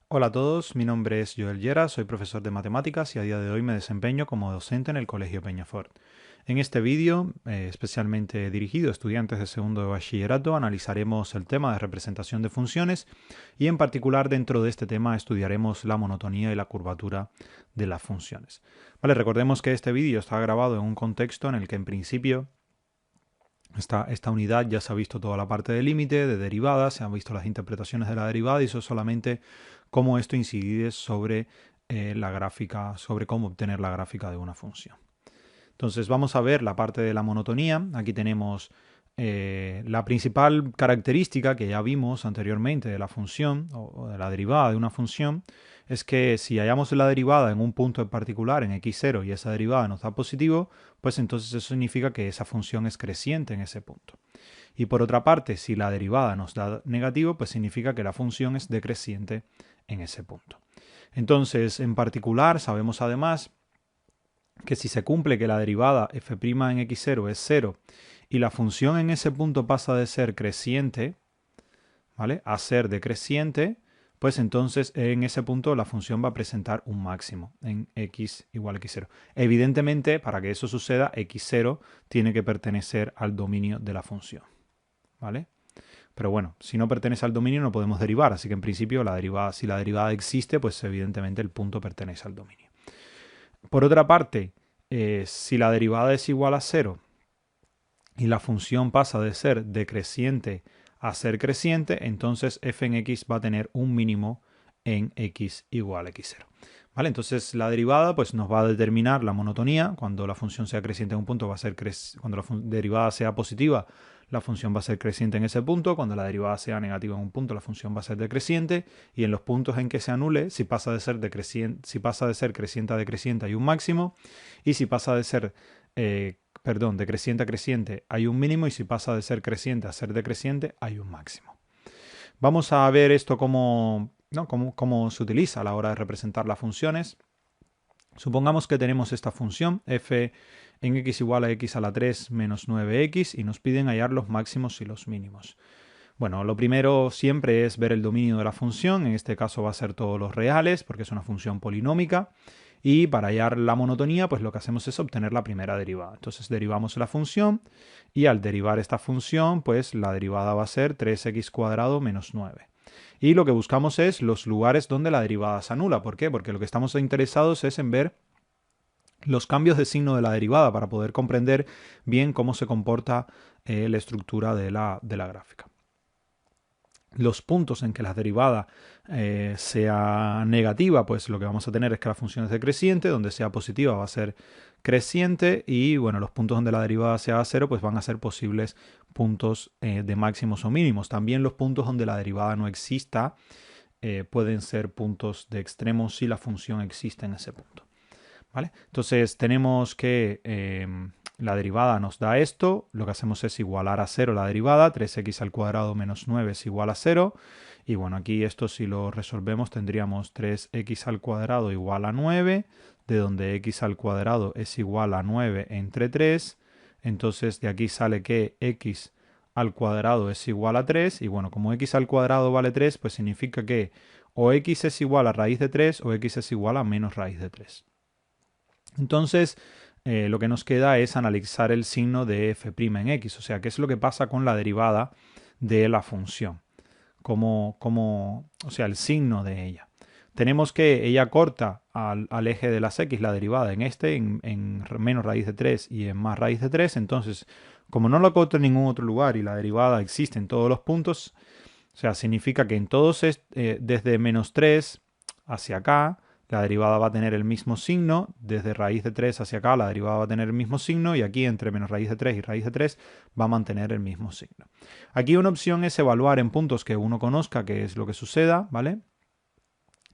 Hola a todos, mi nombre es Joel Llera, soy profesor de matemáticas y a día de hoy me desempeño como docente en el Colegio Peñafort. En este vídeo, especialmente dirigido a estudiantes de segundo de bachillerato, analizaremos el tema de representación de funciones y en particular dentro de este tema estudiaremos la monotonía y la curvatura de las funciones. Vale, recordemos que este vídeo está grabado en un contexto en el que en principio esta unidad ya se ha visto toda la parte de límite, de derivadas, se han visto las interpretaciones de la derivada y eso solamente cómo esto incide sobre la gráfica, sobre cómo obtener la gráfica de una función. Entonces vamos a ver la parte de la monotonía. Aquí tenemos la principal característica que ya vimos anteriormente de la función o de la derivada de una función es que si hallamos la derivada en un punto en particular, en x0, y esa derivada nos da positivo, pues entonces eso significa que esa función es creciente en ese punto. Y por otra parte, si la derivada nos da negativo, pues significa que la función es decreciente en ese punto. Entonces, en particular, sabemos además que si se cumple que la derivada f' en x0 es 0 y la función en ese punto pasa de ser creciente, ¿vale?, a ser decreciente, pues entonces en ese punto la función va a presentar un máximo en x igual a x0. Evidentemente, para que eso suceda, x0 tiene que pertenecer al dominio de la función, ¿vale? Pero bueno, si no pertenece al dominio no podemos derivar, así que en principio si la derivada existe, pues evidentemente el punto pertenece al dominio. Por otra parte, si la derivada es igual a 0 y la función pasa de ser decreciente a ser creciente, entonces f en x va a tener un mínimo en x igual a x0. ¿Vale? Entonces la derivada pues, nos va a determinar la monotonía. Cuando la función sea creciente en un punto, va a ser cuando la derivada sea positiva, la función va a ser creciente en ese punto. Cuando la derivada sea negativa en un punto, la función va a ser decreciente. Y en los puntos en que se anule, si pasa de ser creciente a decreciente, hay un máximo. Y si pasa de ser de creciente a creciente hay un mínimo y si pasa de ser creciente a ser decreciente hay un máximo. Vamos a ver esto cómo se utiliza a la hora de representar las funciones. Supongamos que tenemos esta función f en x igual a x a la 3 menos 9x y nos piden hallar los máximos y los mínimos. Bueno, lo primero siempre es ver el dominio de la función, en este caso va a ser todos los reales porque es una función polinómica. Y para hallar la monotonía, pues lo que hacemos es obtener la primera derivada. Entonces derivamos la función y al derivar esta función, pues la derivada va a ser 3x cuadrado menos 9. Y lo que buscamos es los lugares donde la derivada se anula. ¿Por qué? Porque lo que estamos interesados es en ver los cambios de signo de la derivada para poder comprender bien cómo se comporta la estructura de la gráfica. Los puntos en que la derivada sea negativa, pues lo que vamos a tener es que la función es decreciente, donde sea positiva va a ser creciente y bueno, los puntos donde la derivada sea 0 pues van a ser posibles puntos de máximos o mínimos. También los puntos donde la derivada no exista pueden ser puntos de extremos si la función existe en ese punto. ¿Vale? Entonces tenemos que la derivada nos da esto, lo que hacemos es igualar a 0 la derivada, 3x al cuadrado menos 9 es igual a 0, y bueno, aquí esto si lo resolvemos tendríamos 3x al cuadrado igual a 9, de donde x al cuadrado es igual a 9 entre 3, entonces de aquí sale que x al cuadrado es igual a 3, y bueno, como x al cuadrado vale 3, pues significa que o x es igual a raíz de 3 o x es igual a menos raíz de 3. Entonces, lo que nos queda es analizar el signo de f' en x, o sea, qué es lo que pasa con la derivada de la función, o sea, el signo de ella. Tenemos que ella corta al eje de las x, la derivada en menos raíz de 3 y en más raíz de 3, entonces, como no la corta en ningún otro lugar y la derivada existe en todos los puntos, o sea, significa que en todos, desde menos 3 hacia acá, la derivada va a tener el mismo signo, desde raíz de 3 hacia acá la derivada va a tener el mismo signo y aquí entre menos raíz de 3 y raíz de 3 va a mantener el mismo signo. Aquí una opción es evaluar en puntos que uno conozca qué es lo que suceda, ¿vale?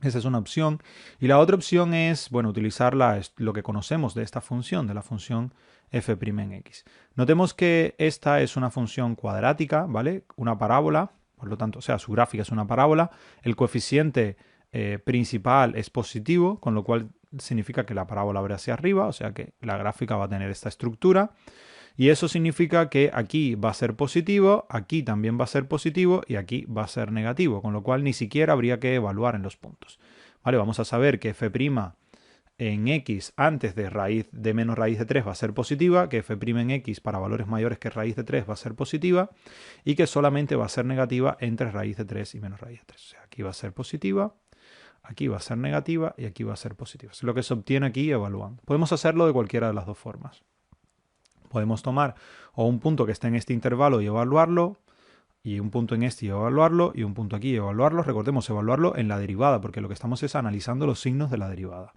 Esa es una opción. Y la otra opción es, bueno, utilizar lo que conocemos de esta función, de la función f' en x. Notemos que esta es una función cuadrática, ¿vale? Una parábola, por lo tanto, o sea, su gráfica es una parábola. El coeficiente principal es positivo, con lo cual significa que la parábola abre hacia arriba, o sea que la gráfica va a tener esta estructura. Y eso significa que aquí va a ser positivo, aquí también va a ser positivo y aquí va a ser negativo, con lo cual ni siquiera habría que evaluar en los puntos. ¿Vale? Vamos a saber que f' en x antes de raíz de menos raíz de 3 va a ser positiva, que f' en x para valores mayores que raíz de 3 va a ser positiva y que solamente va a ser negativa entre raíz de 3 y menos raíz de 3. O sea, aquí va a ser positiva, aquí va a ser negativa y aquí va a ser positiva. Es lo que se obtiene aquí evaluando. Podemos hacerlo de cualquiera de las dos formas. Podemos tomar o un punto que esté en este intervalo y evaluarlo, y un punto en este y evaluarlo, y un punto aquí y evaluarlo. Recordemos, evaluarlo en la derivada, porque lo que estamos es analizando los signos de la derivada.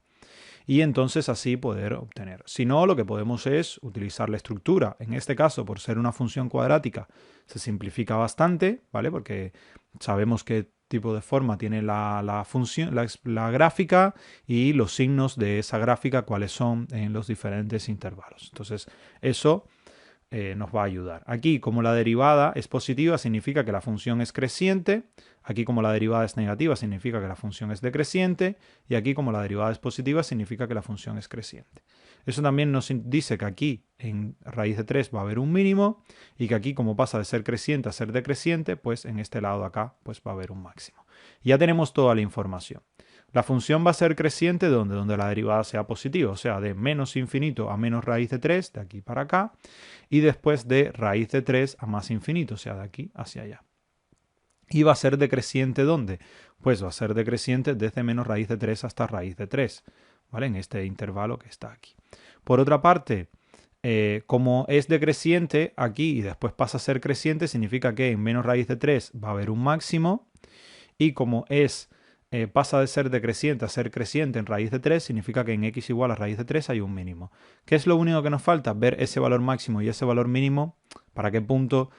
Y entonces así poder obtener. Si no, lo que podemos es utilizar la estructura. En este caso, por ser una función cuadrática, se simplifica bastante, ¿vale? Porque sabemos qué tipo de forma tiene la función, la gráfica y los signos de esa gráfica, cuáles son en los diferentes intervalos. Entonces, eso nos va a ayudar. Aquí, como la derivada es positiva, significa que la función es creciente. Aquí, como la derivada es negativa, significa que la función es decreciente. Y aquí, como la derivada es positiva, significa que la función es creciente. Eso también nos dice que aquí, en raíz de 3, va a haber un mínimo. Y que aquí, como pasa de ser creciente a ser decreciente, pues en este lado de acá pues va a haber un máximo. Y ya tenemos toda la información. La función va a ser creciente donde la derivada sea positiva, o sea, de menos infinito a menos raíz de 3, de aquí para acá, y después de raíz de 3 a más infinito, o sea, de aquí hacia allá. ¿Y va a ser decreciente dónde? Pues va a ser decreciente desde menos raíz de 3 hasta raíz de 3, ¿vale? En este intervalo que está aquí. Por otra parte, como es decreciente aquí y después pasa a ser creciente, significa que en menos raíz de 3 va a haber un máximo, y como pasa de ser decreciente a ser creciente en raíz de 3, significa que en x igual a raíz de 3 hay un mínimo. ¿Qué es lo único que nos falta? Ver ese valor máximo y ese valor mínimo, para qué punto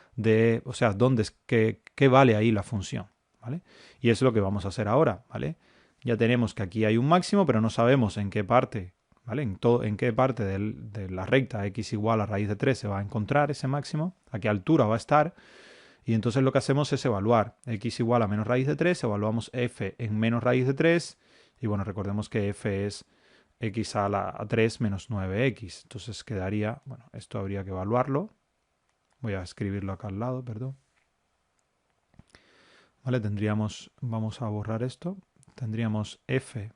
o sea, qué vale ahí la función, ¿vale? Y es lo que vamos a hacer ahora, ¿vale? Ya tenemos que aquí hay un máximo, pero no sabemos en qué parte, ¿vale? En qué parte de la recta x igual a raíz de 3 se va a encontrar ese máximo, a qué altura va a estar. Y entonces lo que hacemos es evaluar x igual a menos raíz de 3, evaluamos f en menos raíz de 3, y bueno, recordemos que f es x a 3 menos 9x. Entonces quedaría, bueno, esto habría que evaluarlo. Voy a escribirlo acá al lado, perdón. Vale, vamos a borrar esto. Tendríamos f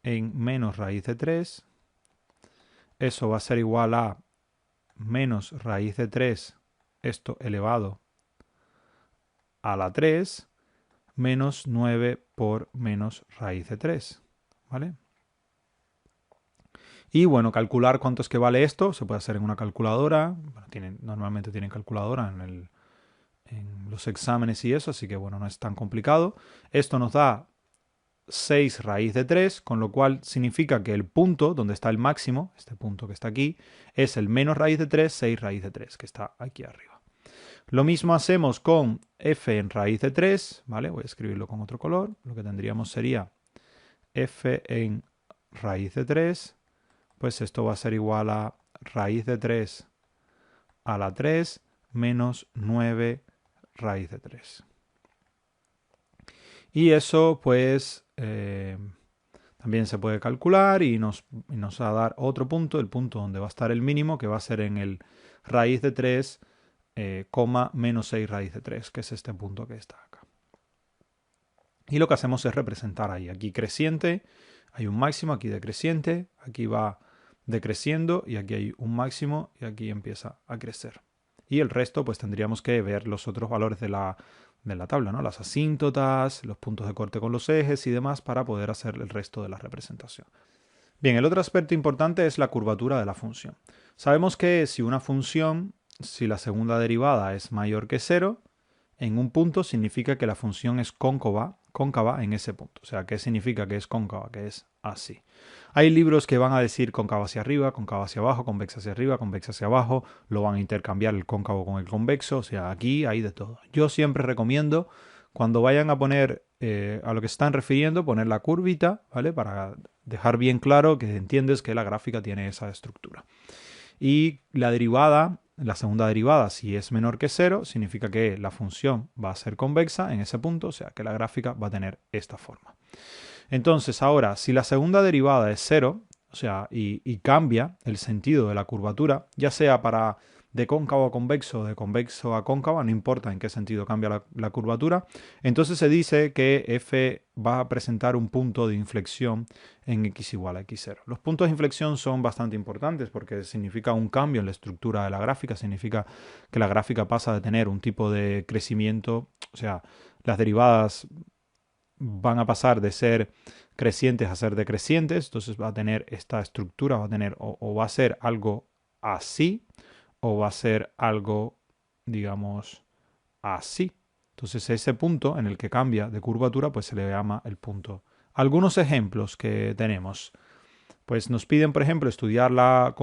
en menos raíz de 3. Eso va a ser igual a menos raíz de 3, esto elevado a la 3, menos 9 por menos raíz de 3, ¿vale? Y bueno, calcular cuánto es que vale esto se puede hacer en una calculadora. Bueno, normalmente tienen calculadora en los exámenes y eso, así que bueno, no es tan complicado. Esto nos da 6 raíz de 3, con lo cual significa que el punto donde está el máximo, este punto que está aquí, es el menos raíz de 3, 6 raíz de 3, que está aquí arriba. Lo mismo hacemos con f en raíz de 3, ¿vale? Voy a escribirlo con otro color. Lo que tendríamos sería f en raíz de 3, pues esto va a ser igual a raíz de 3 a la 3 menos 9 raíz de 3. Y eso pues también se puede calcular y nos va a dar otro punto, el punto donde va a estar el mínimo, que va a ser en el raíz de 3, menos 6 raíz de 3, que es este punto que está acá. Y lo que hacemos es representar ahí, aquí creciente, hay un máximo, aquí decreciente, aquí va decreciendo y aquí hay un máximo y aquí empieza a crecer. Y el resto pues tendríamos que ver los otros valores de la tabla, ¿no? Las asíntotas, los puntos de corte con los ejes y demás para poder hacer el resto de la representación. Bien, el otro aspecto importante es la curvatura de la función. Sabemos que si la segunda derivada es mayor que 0, en un punto significa que la función es cóncava en ese punto. O sea, ¿qué significa que es cóncava? Que es así. Hay libros que van a decir cóncava hacia arriba, cóncava hacia abajo, convexa hacia arriba, convexa hacia abajo. Lo van a intercambiar el cóncavo con el convexo. O sea, aquí hay de todo. Yo siempre recomiendo, cuando vayan a poner a lo que están refiriendo, poner la curvita, ¿vale? Para dejar bien claro que entiendes que la gráfica tiene esa estructura. Y la derivada, la segunda derivada, si es menor que 0, significa que la función va a ser convexa en ese punto, o sea que la gráfica va a tener esta forma. Entonces ahora, si la segunda derivada es 0, o sea, y cambia el sentido de la curvatura, ya sea para de cóncavo a convexo, de convexo a cóncava, no importa en qué sentido cambia la curvatura, entonces se dice que f va a presentar un punto de inflexión en x igual a x0. Los puntos de inflexión son bastante importantes porque significa un cambio en la estructura de la gráfica, significa que la gráfica pasa de tener un tipo de crecimiento, o sea, las derivadas van a pasar de ser crecientes a ser decrecientes, entonces va a tener esta estructura, va a tener o va a ser algo así, o va a ser algo, digamos, así. Entonces ese punto en el que cambia de curvatura, pues se le llama el punto. Algunos ejemplos que tenemos, pues nos piden, por ejemplo, estudiar la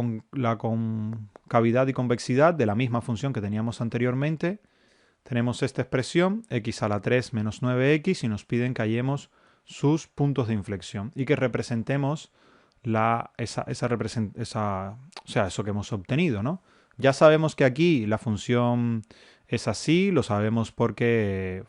concavidad y convexidad de la misma función que teníamos anteriormente. Tenemos esta expresión, x a la 3 menos 9x, y nos piden que hallemos sus puntos de inflexión y que representemos eso que hemos obtenido, ¿no? Ya sabemos que aquí la función es así, lo sabemos porque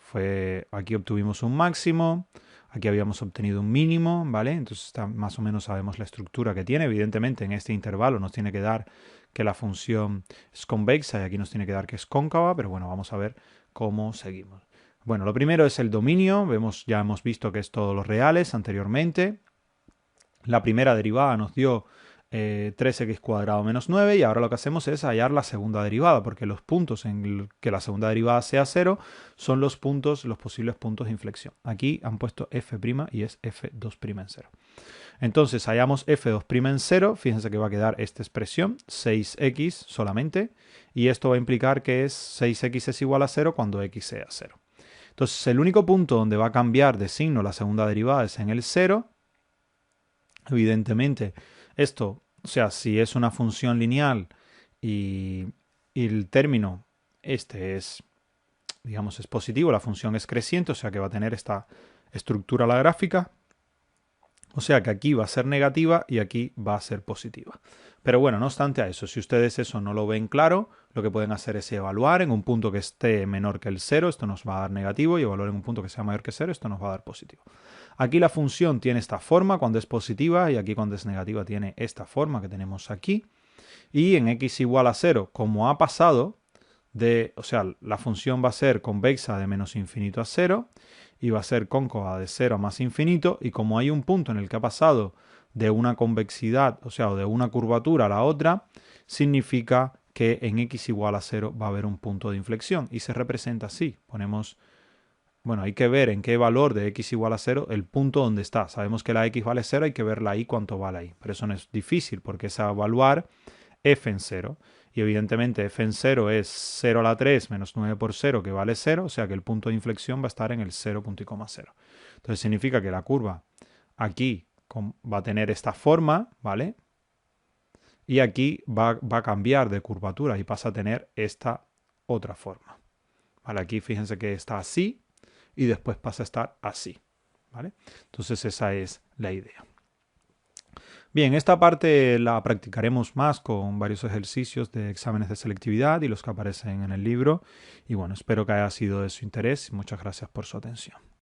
aquí obtuvimos un máximo, aquí habíamos obtenido un mínimo, ¿vale? Entonces más o menos sabemos la estructura que tiene. Evidentemente en este intervalo nos tiene que dar que la función es convexa y aquí nos tiene que dar que es cóncava, pero bueno, vamos a ver cómo seguimos. Bueno, lo primero es el dominio, ya hemos visto que es todos los reales anteriormente. La primera derivada nos dio 3x cuadrado menos 9 y ahora lo que hacemos es hallar la segunda derivada porque los puntos en que la segunda derivada sea 0 son los posibles puntos de inflexión. Aquí han puesto f' y es f2' en 0. Entonces hallamos f2' en 0, fíjense que va a quedar esta expresión 6x solamente y esto va a implicar que 6x es igual a 0 cuando x sea 0. Entonces el único punto donde va a cambiar de signo la segunda derivada es en el 0. Evidentemente, esto, o sea, si es una función lineal y el término digamos, es positivo, la función es creciente, o sea que va a tener esta estructura la gráfica, o sea que aquí va a ser negativa y aquí va a ser positiva. Pero bueno, no obstante a eso, si ustedes eso no lo ven claro, lo que pueden hacer es evaluar en un punto que esté menor que el 0, esto nos va a dar negativo, y evaluar en un punto que sea mayor que 0, esto nos va a dar positivo. Aquí la función tiene esta forma cuando es positiva y aquí cuando es negativa tiene esta forma que tenemos aquí. Y en x igual a 0, como ha pasado o sea, la función va a ser convexa de menos infinito a 0 y va a ser cóncava de 0 a más infinito, y como hay un punto en el que ha pasado de una convexidad, o sea, de una curvatura a la otra, significa que en x igual a 0 va a haber un punto de inflexión y se representa así. Bueno, hay que ver en qué valor de x igual a 0 el punto donde está. Sabemos que la x vale 0, hay que ver la y cuánto vale ahí. Pero eso no es difícil porque es evaluar f en 0. Y evidentemente f en 0 es 0 a la 3 menos 9 por 0, que vale 0, o sea que el punto de inflexión va a estar en el 0,0. Entonces significa que la curva aquí va a tener esta forma, ¿vale? Y aquí va a cambiar de curvatura y pasa a tener esta otra forma. Vale, aquí fíjense que está así y después pasa a estar así, ¿vale? Entonces esa es la idea. Bien, esta parte la practicaremos más con varios ejercicios de exámenes de selectividad y los que aparecen en el libro. Y bueno, espero que haya sido de su interés y muchas gracias por su atención.